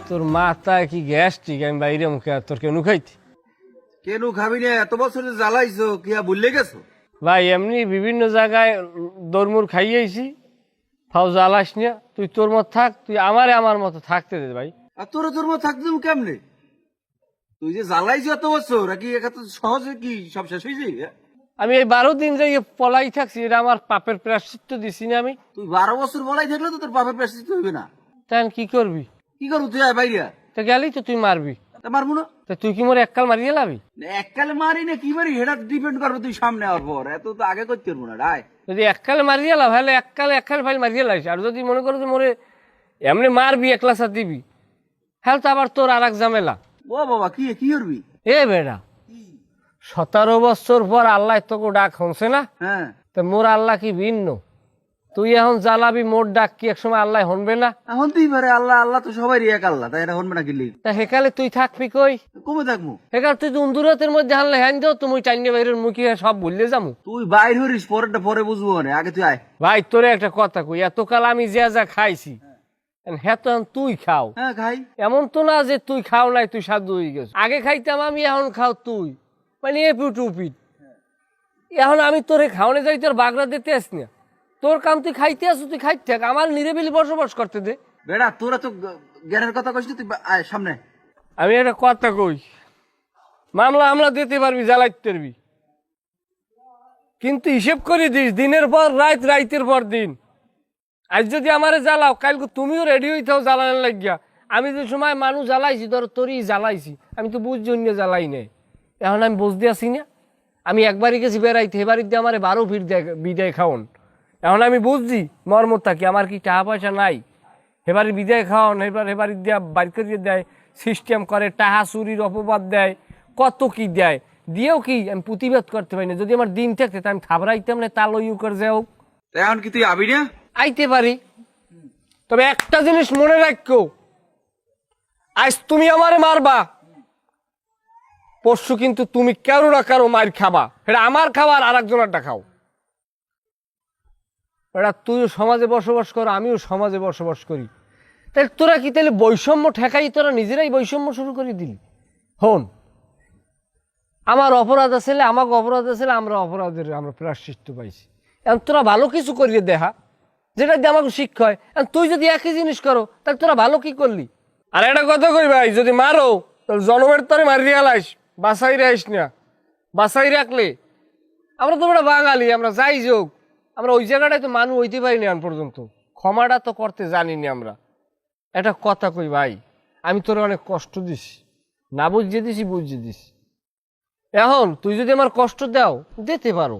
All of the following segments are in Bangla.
তোর মাথায় কি গ্যাস্ট্রিক? আমি বাইরে মুখে তোর কেন খাইতি? কেন খাবি না? এত বছর যে জ্বালাইছো কি আর ভুললে গেছো? ভাই এমনি বিভিন্ন জায়গায় দরমুর খাইয়েছি, ফাও জ্বালাস না। তুই তোর মত থাক, তুই আমারে আমার মতো থাকতে দে ভাই। আর তোর মধ্যে থাকতে তুমি কেমনে? তুই যে জ্বালাইছো এত বছর কি এত সহজে কি সব শেষ হয়ে যায়? আমি এই 12 দিন যে পলাই থাকছি, এটা আমার পাপের প্রায়শ্চিত্ত দিছি না আমি। তুই 12 বছর বলাই থাকলে তো তোর বাপের প্রেসিডেন্ট হইবে না। তাই কি করবি? কি করবো তুই? আয় বাইরে। তা গেলি তো তুই মারবি, তা মারবো না? তা তুই কি মোর এককাল মারিয়ে লাবি? এককালে মারি না কি মারি এটা ডিপেন্ড করবে তুই সামনে হওয়ার পর। এত তো আগে করতে পারবো না। রায় যদি এককালে মারিয়ে লাভ হলে এককালে ফাইল মারিয়ে লাইস। আর যদি মনে করো যে মোরে এমনি মারবি, একলা সাথ দিবি, হ্যাঁ তো আবার তোর আর এক ঝামেলা। ও বাবা কি কি করবি? এ বেড়া, 17 বছর পর আল্লাহ তোকে ডাক হনছে না? হ্যাঁ তা মোর আল্লাহ কি ভিন্ন? তুই এখন জ্বালাবি মোর ডাক, কি এক সময় আল্লাহ হনবে না? এখন তুই পারে আল্লাহ আল্লাহ তো সবাই এক আল্লাহ, তাই এটা হনবে না কিনলি? তা হেকালে তুই থাকবি কই? কমে থাকবো? হেকাল তুই উন্দুরাতের মধ্যে হানলে হ্যান দেও, তুমি টাইনে বাইরের মুখে সব ভুললে যাবো। তুই বাইর হরিস, পরেরটা পরে বুঝবো না, আগে তুই আয়। ভাই তোরে একটা কথা কই, এতকাল আমি যা খাইছি, হ্যাঁ তো এখন তুই খাও। হ্যাঁ খাই। এমন তো না যে তুই খাও নাই, তুই সাধু হয়ে গেছ। আগে খাইতাম আমি, এখন খাও তুই, মানে এপিট উপিট। এখন আমি তোরে খাওয়ানে যাই, তোর বাগড়া দিতে আস না। তোর কাম তুই খাইতে আসো, তুই খাইতে থাক, আমার নিরিবিলি বসবাস করতে দে। বেড়া তোরা তো জ্ঞানের কথা কইস না, তুই আয় সামনে। আমি একটা কথা কই, মামলা দিতে পারবি, জ্বালাইতে পারবি, কিন্তু হিসেব করে দিস, দিনের পর রাত, রাইতের পর দিন। আজ যদি আমারে জ্বালাও, কালকে তুমিও রেডি হয়ে থাও জ্বালানোর লাগিয়া। আমি যে সময় মানুষ জ্বালাইছি, ধর তোরই জ্বালাইছি, আমি তো বুঝ জন্য জ্বালাই নাই। এখন আমি বুঝতে আসি না, আমি একবারই গেছি বেড়াইতে, এবারই দিয়ে আমার 12 ফির বিদায় খাওন। এখন আমি বুঝছি মর্মতা কি, আমার কি টাকা পয়সা নাই, এবারে বিদায় খাওয়ান, এবারে দিয়া বাইর করিয়ে দেয়, সিস্টেম করে, টাহা চুরির অপবাদ দেয়, কত কি দেয়, দিয়েও কি আমি প্রতিবাদ করতে পারি না। যদি আমার দিন থাকতে তা আমি থাবড়াইতাম না, তাল ইউ করে যাও। এখন কি তুই আবি না? আইতে পারি, তবে একটা জিনিস মনে রাখো, আজ তুমি আমারে মারবা, পরশু কিন্তু তুমি কারো না কারো মার খাবা। এটা আমার খাবার আর একজনেরটা খাও। এটা তুইও সমাজে বসবাস কর, আমিও সমাজে বসবাস করি, তাহলে তোরা কি তাহলে বৈষম্য ঠেকাই, তোরা নিজেরাই বৈষম্য শুরু করে দিলি। হন, আমার অপরাধ আছে, আমাকে অপরাধ আছে, আমরা প্রায়শ্চিত্ত পাইছি। এখন তোরা ভালো কিছু করিয়ে দেখা, যেটা দিয়ে আমাকে শিক্ষা হয়। তুই যদি একই জিনিস করো, তাহলে তোরা ভালো কি করলি? আর একটা কথা কই ভাই, যদি মারো তাহলে জনমের তরে মারিয়ে আলাইস, বাসাই রাইস না। বাসাই রাখলে আমরা তো বড় বাঙালি, আমরা যাই যোগ, আমরা ওই জায়গাটায় তো মানুষ হইতে পারিনি এখন পর্যন্ত, ক্ষমাটা তো করতে জানিনি আমরা। একটা কথা কই ভাই, আমি তোর অনেক কষ্ট দিস, না বুঝিয়ে দিছি, বুঝিয়ে দিস। এখন তুই যদি আমার কষ্ট দাও, দিতে পারো,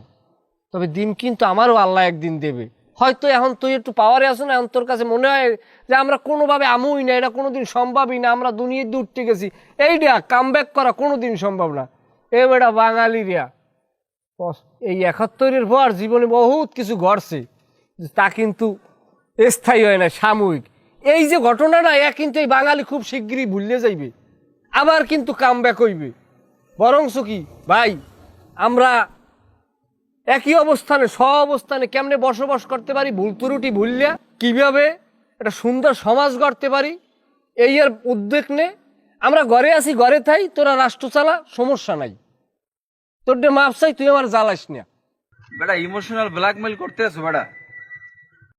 তবে দিন কিন্তু আমারও আল্লাহ একদিন দেবে। হয়তো এখন তুই একটু পাওয়ারে আসো না, এখন তোর কাছে মনে হয় যে আমরা কোনোভাবে আমুই না, এটা কোনোদিন সম্ভবই না, আমরা দুনিয়ায় উঠতে গেছি, এইটা কাম ব্যাক করা কোনোদিন সম্ভব না। এ বেটা বাঙালিরা এই 71-এর পর জীবনে বহুত কিছু ঘটছে, তা কিন্তু স্থায়ী হয় না, সাময়িক। এই যে ঘটনাটা, কিন্তু এই বাঙালি খুব শিগগিরই ভুলে যাইবে, আবার কিন্তু কাম ব্যাক হইবে। বরংস কি ভাই, আমরা একই অবস্থানে, অবস্থানে কেমনে বসবাস করতে পারি, ভুল ত্রুটি ভুললিয়া কিভাবে একটা সুন্দর সমাজ গড়তে পারি, এই এর উদ্যোগ নে। আমরা ঘরে আছি, ঘরে থাই, তোরা রাষ্ট্র চালা, সমস্যা নাই, তোর মাপ চাই, তুই আমার জ্বালাস না। বেটা ইমোশনাল ব্ল্যাকমেল করতে আছো বেটা।